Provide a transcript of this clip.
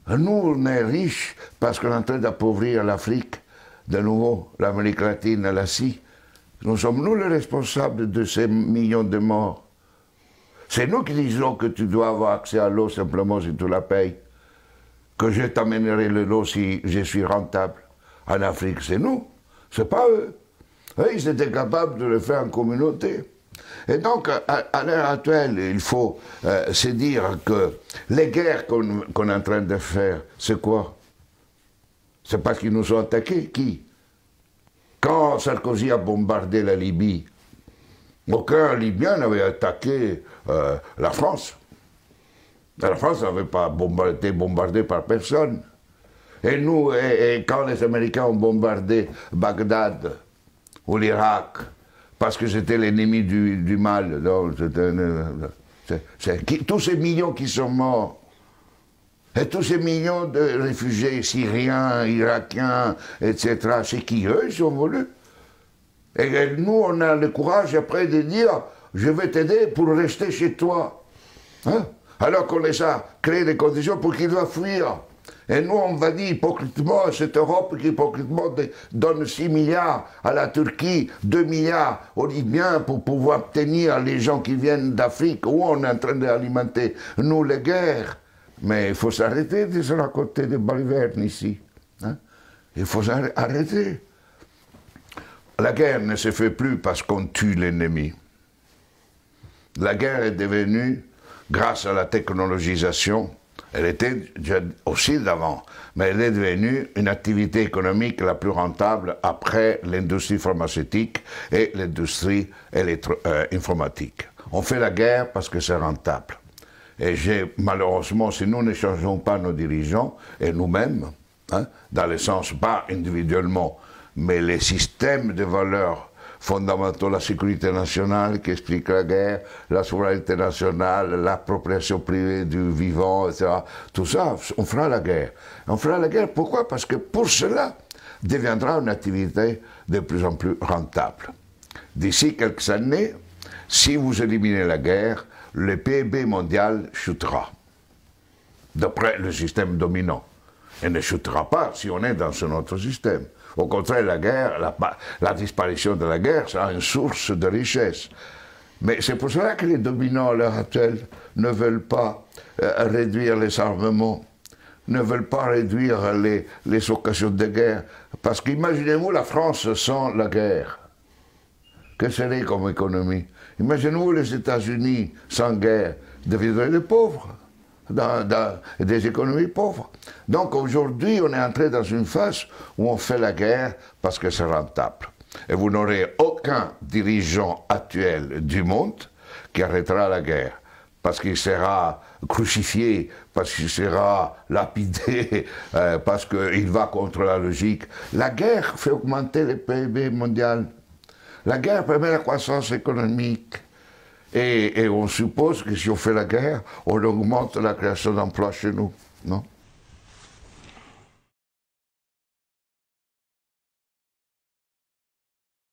Nous, on est riches parce qu'on est en train d'appauvrir l'Afrique, de nouveau, l'Amérique latine, l'Asie. Nous sommes nous les responsables de ces millions de morts. C'est nous qui disons que tu dois avoir accès à l'eau simplement si tu la payes. Que je t'amènerai l'eau si je suis rentable. En Afrique, c'est nous, c'est pas eux. Eux, ils étaient capables de le faire en communauté. Et donc, à l'heure actuelle, il faut se dire que les guerres qu'on est en train de faire, c'est quoi? C'est parce qu'ils nous ont attaqués. Qui? Quand Sarkozy a bombardé la Libye, aucun Libyen n'avait attaqué la France. La France n'avait pas été bombardée par personne. Et nous, quand les Américains ont bombardé Bagdad ou l'Irak, parce que c'était l'ennemi du mal, tous ces millions qui sont morts, et tous ces millions de réfugiés syriens, irakiens, etc., c'est qui eux, ils sont voulus. Et nous, on a le courage après de dire, je vais t'aider pour rester chez toi. Hein? Alors qu'on les a créé des conditions pour qu'ils doivent fuir. Et nous, on va dire hypocritement à cette Europe qui hypocritement donne 6 milliards à la Turquie, 2 milliards aux Libyens pour pouvoir tenir les gens qui viennent d'Afrique, où on est en train d'alimenter, nous, les guerres. Mais il faut s'arrêter de se raconter des balivernes ici. Hein? Il faut arrêter. La guerre ne se fait plus parce qu'on tue l'ennemi. La guerre est devenue, grâce à la technologisation, elle était déjà aussi d'avant, mais elle est devenue une activité économique la plus rentable après l'industrie pharmaceutique et l'industrie informatique. On fait la guerre parce que c'est rentable. Et malheureusement, si nous ne changeons pas nos dirigeants, et nous-mêmes, hein, dans le sens, pas individuellement, mais les systèmes de valeurs fondamentaux, la sécurité nationale qui explique la guerre, la souveraineté nationale, l'appropriation privée du vivant, etc. Tout ça, on fera la guerre. On fera la guerre, pourquoi? Parce que pour cela, deviendra une activité de plus en plus rentable. D'ici quelques années, si vous éliminez la guerre, le PIB mondial chutera, d'après le système dominant. Il ne chutera pas si on est dans un autre système. Au contraire, la guerre, la disparition de la guerre sera une source de richesse. Mais c'est pour cela que les dominants à l'heure actuelle ne veulent pas réduire les armements, ne veulent pas réduire les occasions de guerre. Parce qu'imaginez-vous la France sans la guerre. Que serait comme économie? Imaginez-vous les États-Unis sans guerre, deviendraient des pauvres. Dans des économies pauvres. Donc aujourd'hui, on est entré dans une phase où on fait la guerre parce que c'est rentable. Et vous n'aurez aucun dirigeant actuel du monde qui arrêtera la guerre, parce qu'il sera crucifié, parce qu'il sera lapidé, parce qu'il va contre la logique. La guerre fait augmenter le PIB mondial. La guerre permet la croissance économique. Et on suppose que si on fait la guerre, on augmente la création d'emplois chez nous, non?